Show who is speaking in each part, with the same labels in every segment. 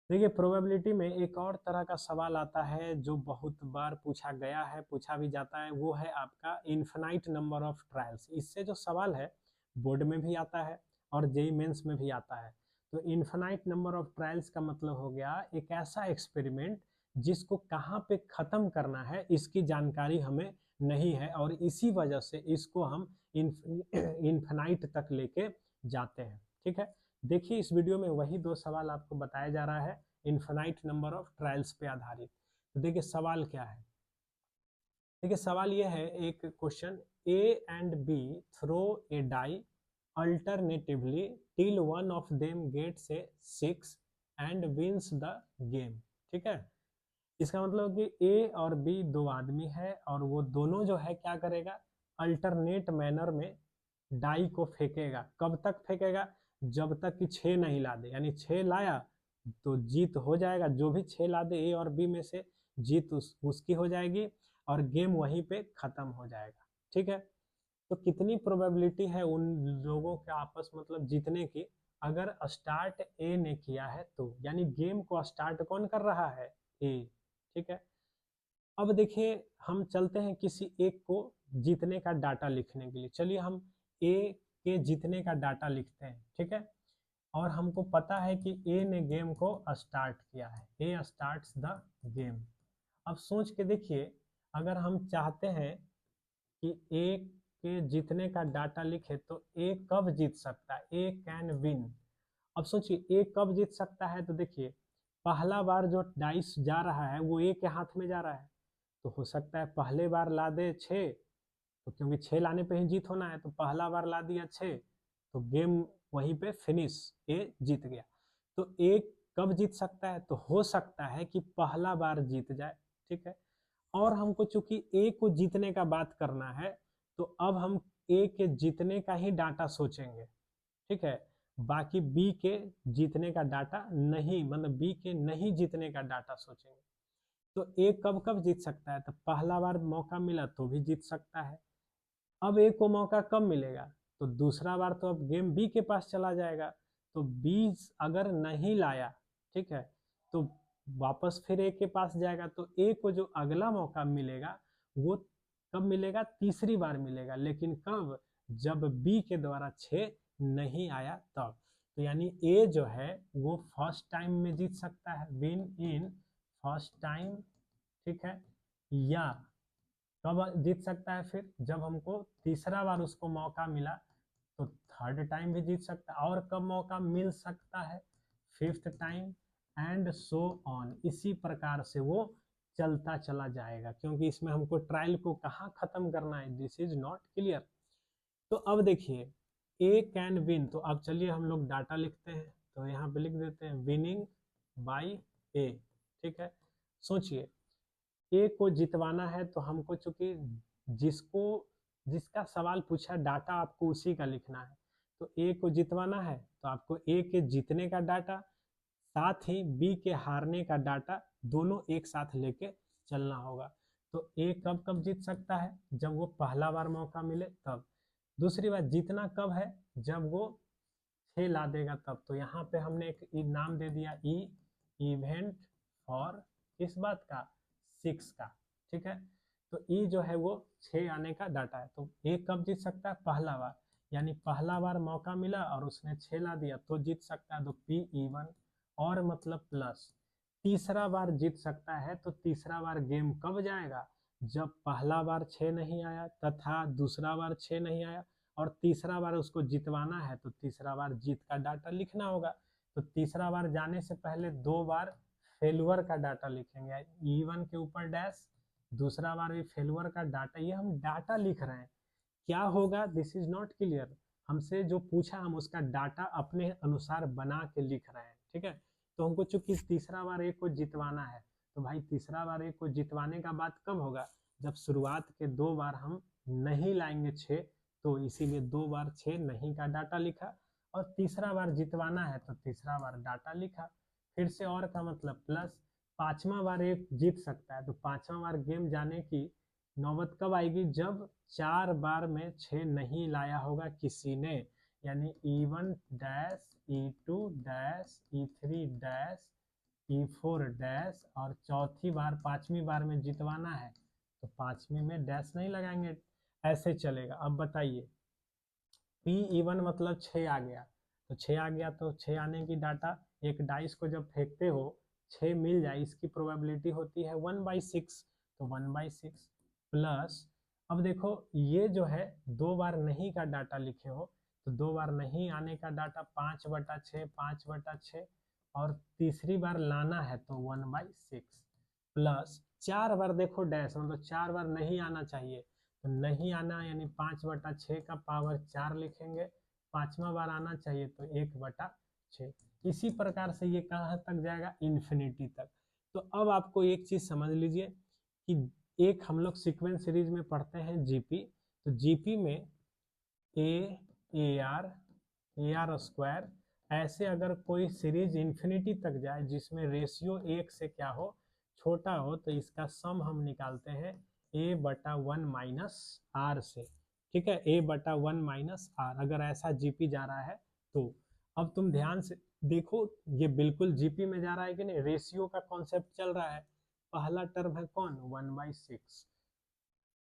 Speaker 1: देखिए प्रोबेबिलिटी में एक और तरह का सवाल आता है जो बहुत बार पूछा गया है, पूछा भी जाता है, वो है आपका इन्फिनाइट नंबर ऑफ ट्रायल्स। इससे जो सवाल है बोर्ड में भी आता है और जेईई मेंस में भी आता है। तो इन्फिनाइट नंबर ऑफ ट्रायल्स का मतलब हो गया एक ऐसा एक्सपेरिमेंट जिसको कहाँ पे ख़त्म करना है इसकी जानकारी हमें नहीं है, और इसी वजह से इसको हम इन्फिनाइट तक लेके जाते हैं। ठीक है, देखिए इस वीडियो में वही दो सवाल आपको बताया जा रहा है इन्फिनाइट नंबर ऑफ ट्रायल्स पे आधारित। तो देखिए सवाल क्या है। देखिए सवाल ये है, एक question, A and B throw a die alternatively till one of them gets a 6 and wins the game. ठीक है, इसका मतलब कि ए और बी दो आदमी है और वो दोनों जो है क्या करेगा, अल्टरनेट मैनर में डाई को फेंकेगा। कब तक फेंकेगा, जब तक कि 6 नहीं ला दे, यानी 6 लाया तो जीत हो जाएगा। जो भी 6 ला दे ए और बी में से जीत उसकी हो जाएगी और गेम वहीं पे खत्म हो जाएगा। ठीक है, तो कितनी प्रोबेबिलिटी है उन लोगों के आपस मतलब जीतने की, अगर स्टार्ट ए ने किया है तो, यानी गेम को स्टार्ट कौन कर रहा है, ए। ठीक है, अब देखिए हम चलते हैं किसी एक को जीतने का डाटा लिखने के लिए। चलिए हम ए के जीतने का डाटा लिखते हैं। ठीक है, और हमको पता है कि ए ने गेम को स्टार्ट किया है, ए स्टार्ट्स द गेम। अब सोच के देखिए, अगर हम चाहते हैं कि ए के जीतने का डाटा लिखे तो ए कब जीत सकता है, ए कैन विन। अब सोचिए ए कब जीत सकता है, तो देखिए पहला बार जो डाइस जा रहा है वो ए के हाथ में जा रहा है, तो हो सकता है पहले बार ला दे 6, तो क्योंकि 6 लाने पे ही जीत होना है तो पहला बार ला दिया 6, तो गेम वहीं पे फिनिश, ए जीत गया। तो ए कब जीत सकता है, तो हो सकता है कि पहला बार जीत जाए। ठीक है, और हमको चूंकि ए को जीतने का बात करना है तो अब हम ए के जीतने का ही डाटा सोचेंगे। ठीक है, बाकी बी के जीतने का डाटा नहीं, मतलब बी के नहीं जीतने का डाटा सोचेंगे। तो ए कब कब जीत सकता है, तो पहला बार मौका मिला तो भी जीत सकता है। अब ए को मौका कब मिलेगा, तो दूसरा बार तो अब गेम बी के पास चला जाएगा, तो बी अगर नहीं लाया, ठीक है, तो वापस फिर ए के पास जाएगा। तो ए को जो अगला मौका मिलेगा वो कब मिलेगा, तीसरी बार मिलेगा, लेकिन कब, जब बी के द्वारा 6 नहीं आया तब। तो यानी ए जो है वो फर्स्ट टाइम में जीत सकता है, विन इन फर्स्ट टाइम। ठीक है, या कब जीत सकता है, फिर जब हमको तीसरा बार उसको मौका मिला तो थर्ड टाइम भी जीत सकता है। और कब मौका मिल सकता है, fifth time, and so on. इसी प्रकार से वो चलता चला जाएगा, क्योंकि इसमें हमको ट्रायल को कहाँ खत्म करना है, दिस इज नॉट क्लियर। तो अब देखिए ए कैन विन, तो अब चलिए हम लोग डाटा लिखते हैं। तो यहाँ पे लिख देते हैं विनिंग बाई ए। ठीक है, सोचिए ए को जितवाना है तो हमको चूंकि जिसको जिसका सवाल पूछा डाटा आपको उसी का लिखना है, तो ए को जितवाना है तो आपको ए के जीतने का डाटा साथ ही बी के हारने का डाटा दोनों एक साथ लेके चलना होगा। तो ए कब कब जीत सकता है, जब वो पहला बार मौका मिले तब। दूसरी बात, जीतना कब है, जब वो 6 ला देगा तब। तो यहाँ पे हमने एक नाम दे दिया ई, इवेंट फॉर इस बात का 6 का। ठीक है, तो ई जो है वो 6 आने का डाटा है। तो ए कब जीत सकता है, पहला बार, यानी पहला बार मौका मिला और उसने 6 ला दिया तो जीत सकता है, तो पी इवन, और मतलब प्लस। तीसरा बार जीत सकता है, तो तीसरा बार गेम कब जाएगा, जब पहला बार 6 नहीं आया तथा दूसरा बार 6 नहीं आया और तीसरा बार उसको जितवाना है, तो तीसरा बार जीत का डाटा लिखना होगा। तो तीसरा बार जाने से पहले 2 बार फेलुअर का डाटा लिखेंगे, E1 के ऊपर डैश, दूसरा बार भी फेलुअर का डाटा। ये हम डाटा लिख रहे हैं, क्या होगा दिस इज नॉट क्लियर। हमसे जो पूछा हम उसका डाटा अपने अनुसार बना के लिख रहे हैं। ठीक है, तो हमको चूंकि तीसरा बार एक को जितवाना है, तो भाई तीसरा बार एक को जितवाने का बात कब होगा, जब शुरुआत के 2 बार हम नहीं लाएंगे 6, तो इसीलिए 2 बार 6 नहीं का डाटा लिखा, और तीसरा बार जितवाना है तो तीसरा बार डाटा लिखा। फिर से और का मतलब प्लस, पांचवा बार एक जीत सकता है, तो पांचवा बार गेम जाने की नौबत कब आएगी, जब 4 बार में 6 नहीं लाया होगा किसी ने, यानी E1 dash, E2 dash, E3 dash, E4 dash, और चौथी बार पांचवी बार में जितवाना है तो पांचवी में डैश नहीं लगाएंगे, ऐसे चलेगा। अब बताइए P इवन मतलब 6 आ गया, तो 6 आ गया तो 6 आने की डाटा, एक डाइस को जब फेंकते हो 6 मिल जाए, इसकी प्रोबेबिलिटी होती है 1/6, तो 1/6 प्लस, अब देखो ये जो है 2 बार नहीं का डाटा लिखे हो, तो 2 बार नहीं आने का डाटा 5/6, 5/6, और तीसरी बार लाना है तो 1/6 प्लस 4 बार देखो डैश, मतलब 4 बार नहीं आना चाहिए, तो नहीं आना यानी 5/6 का पावर 4 लिखेंगे, पांचवा बार आना चाहिए तो 1/6। इसी प्रकार से ये कहाँ तक जाएगा, इन्फिनिटी तक। तो अब आपको एक चीज समझ लीजिए कि एक हम लोग सीक्वेंस सीरीज में पढ़ते हैं जीपी, तो जीपी में ए आर स्क्वायर, ऐसे अगर कोई सीरीज इन्फिनिटी तक जाए जिसमें रेशियो 1 से क्या हो, छोटा हो, तो इसका सम हम निकालते हैं a/1 माइनस आर से, ठीक है, a/1 माइनस आर, अगर ऐसा जीपी जा रहा है तो। अब तुम ध्यान से देखो, ये बिल्कुल जीपी में जा रहा है कि नहीं, रेशियो का कॉन्सेप्ट चल रहा है। पहला टर्म है कौन, 1/6,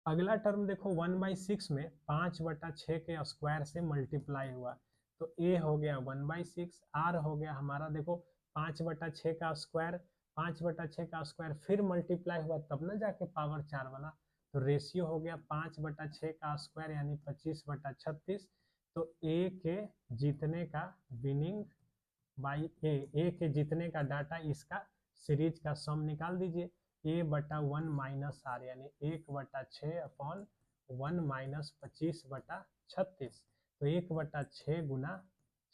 Speaker 1: अगला टर्म देखो 1/6 में 5/6 के स्क्वायर से मल्टीप्लाई हुआ, तो ए हो गया 1/6, आर हो गया हमारा देखो 5/6 का स्क्वायर, 5/6 का स्क्वायर फिर मल्टीप्लाई हुआ तब ना जाके पावर 4 बना, तो रेशियो हो गया 5/6 का स्क्वायर यानी 25/36, तो ए के जीतने का विनिंग बाई ए के जीतने का डाटा, इसका सीरीज का सम निकाल दीजिए, a/1 माइनस आर यानी 1/6/1 माइनस 25/36, तो 1/6 गुना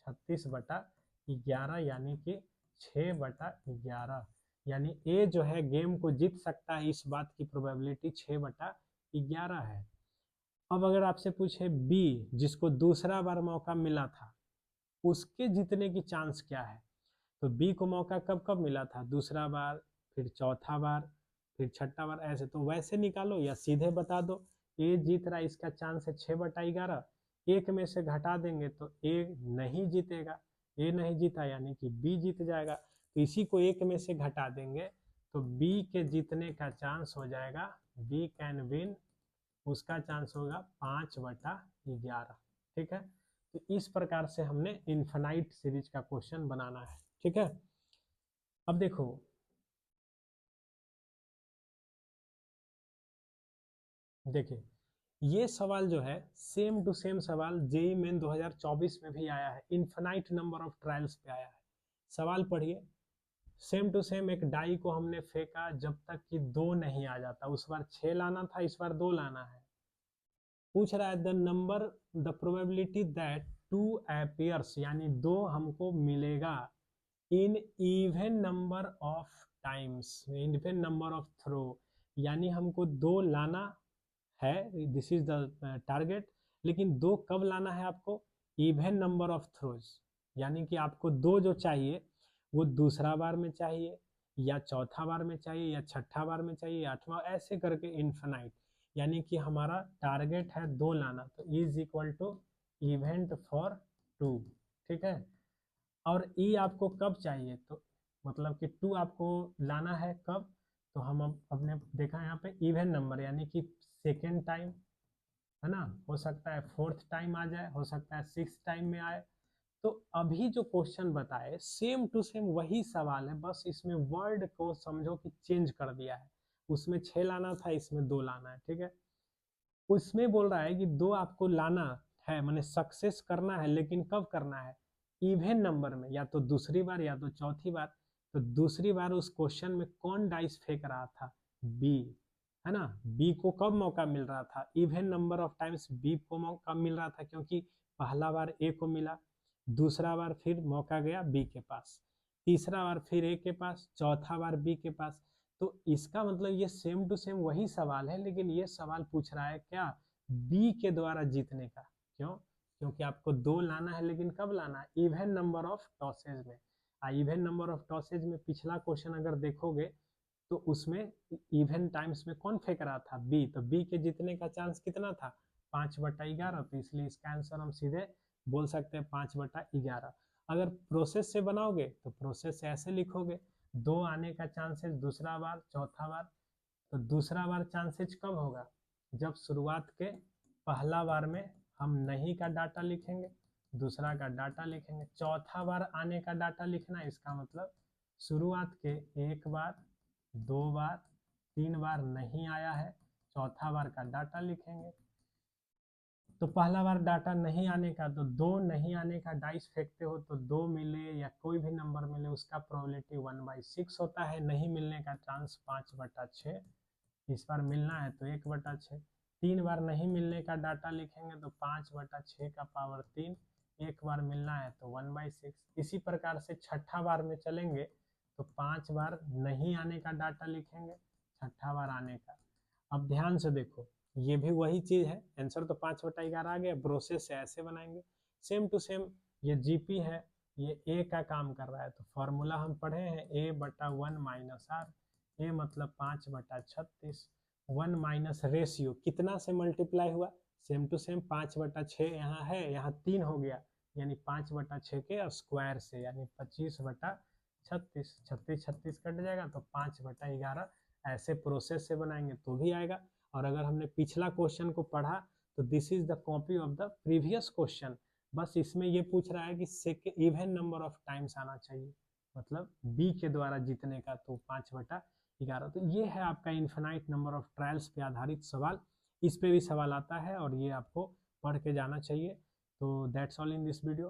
Speaker 1: 36/11 यानी कि 6/11, यानी ए जो है गेम को जीत सकता है, इस बात की प्रोबेबिलिटी 6/11 है। अब अगर आपसे पूछे बी, जिसको दूसरा बार मौका मिला था, उसके जीतने की चांस क्या है, तो बी को मौका कब कब मिला था, दूसरा बार, फिर चौथा बार, फिर छठा बार, ऐसे तो वैसे निकालो या सीधे बता दो। ए जीत रहा है, इसका चांस है 6/11, एक में से घटा देंगे तो ए नहीं जीतेगा, ए नहीं जीता यानी कि बी जीत जाएगा, तो इसी को एक में से घटा देंगे तो बी के जीतने का चांस हो जाएगा, बी कैन विन, उसका चांस होगा 5/11, ठीक है। तो इस प्रकार से हमने इन्फिनाइट सीरीज का क्वेश्चन बनाना है, ठीक है। अब देखो देखिए, ये सवाल जो है सेम टू सेम सवाल जेई मेन 2024 में भी आया है, इन्फिनाइट नंबर ऑफ ट्रायल्स पे आया है। सवाल पढ़िए, सेम टू सेम, एक डाई को हमने फेंका जब तक कि 2 नहीं आ जाता, उस बार 6 लाना था, इस बार 2 लाना है। पूछ रहा है the number, the probability that 2 appears, यानी 2 हमको मिलेगा in even number of times, even number of throw, यानी हमको 2 लाना है, दिस इज द टारगेट, लेकिन 2 कब लाना है आपको, इवन नंबर ऑफ थ्रोज, यानी कि आपको 2 जो चाहिए वो दूसरा बार में चाहिए, या चौथा बार में चाहिए, या छठा बार में चाहिए, या आठवां, ऐसे करके इन्फिनाइट, यानी कि हमारा टारगेट है 2 लाना, तो is equal to event for 2, ठीक है। और ई आपको कब चाहिए, तो मतलब कि 2 आपको लाना है कब, तो हम अब अपने देखा यहाँ पे इवन नंबर, यानी कि सेकेंड टाइम, है ना, हो सकता है फोर्थ टाइम आ जाए, हो सकता है सिक्स टाइम में आए। तो अभी जो क्वेश्चन बताए सेम टू सेम वही सवाल है, बस इसमें वर्ड को समझो कि चेंज कर दिया है, उसमें 6 लाना था, इसमें 2 लाना है, ठीक है। उसमें बोल रहा है कि 2 आपको लाना है, माने सक्सेस करना है, लेकिन कब करना है, इवन नंबर में, या तो दूसरी बार या तो चौथी बार। तो दूसरी बार उस क्वेश्चन में कौन डाइस फेंक रहा था, बी, है ना, बी को कब मौका मिल रहा था, even number of times B को मौका मिल रहा था, क्योंकि पहला बार ए को मिला, दूसरा बार फिर मौका गया बी के पास, तीसरा बार फिर ए के पास, चौथा बार बी के पास। तो इसका मतलब ये सेम टू सेम वही सवाल है, लेकिन ये सवाल पूछ रहा है क्या, बी के द्वारा जीतने का, क्यों, क्योंकि आपको 2 लाना है, लेकिन कब लाना है, इवन नंबर ऑफ टॉसेज में। इवन नंबर ऑफ टॉसेज में पिछला क्वेश्चन अगर देखोगे तो उसमें इवन टाइम्स में कौन फेंक रहा था, बी, तो बी के जीतने का चांस कितना था, 5/11, तो इसलिए इसका आंसर हम सीधे बोल सकते हैं 5/11। अगर प्रोसेस से बनाओगे तो प्रोसेस से ऐसे लिखोगे, 2 आने का चांसेस दूसरा बार, चौथा बार। तो दूसरा बार चांसेस कब होगा? जब शुरुआत के पहला बार में हम नहीं का डाटा लिखेंगे, दूसरा का डाटा लिखेंगे। चौथा बार आने का डाटा लिखना, इसका मतलब शुरुआत के 1 बार, 2 बार, 3 बार नहीं आया है, चौथा बार का डाटा लिखेंगे। तो पहला बार डाटा नहीं आने का, तो 2 नहीं आने का डाइस फेंकते हो तो 2 मिले या कोई भी नंबर मिले उसका प्रोबेबिलिटी 1/6 होता है। नहीं मिलने का चांस 5/6। इस बार मिलना है तो 1/6। 3 बार नहीं मिलने का डाटा लिखेंगे तो 5/6 का पावर 3। एक बार मिलना है तो 1/6। इसी प्रकार से छठा बार में चलेंगे तो 5 बार नहीं आने का डाटा लिखेंगे, छठा बार आने का। अब ध्यान से देखो, ये भी वही चीज है, आंसर तो 5/11 आ गया। प्रोसेस से ऐसे बनाएंगे सेम टू सेम। ये जीपी है, ये ए का काम कर रहा है, तो फॉर्मूला हम पढ़े हैं A/1 माइनस आर। ए मतलब 5/36। 1 माइनस रेशियो कितना से मल्टीप्लाई हुआ, सेम टू सेम 5/6 यहाँ है, यहाँ 3 हो गया, यानी 5/6 के स्क्वायर से, यानी 25/36। 36 कट जाएगा तो 5/11। ऐसे प्रोसेस से बनाएंगे तो भी आएगा। और अगर हमने पिछला क्वेश्चन को पढ़ा तो this is the copy of the previous question. बस इसमें ये पूछ रहा है कि इवन नंबर ऑफ टाइम्स आना चाहिए, मतलब बी के द्वारा जीतने का, तो 5/11। तो ये है आपका इन्फिनाइट नंबर ऑफ ट्रायल्स पे आधारित सवाल। इस पे भी सवाल आता है और ये आपको पढ़ के जाना चाहिए। तो that's all in this video.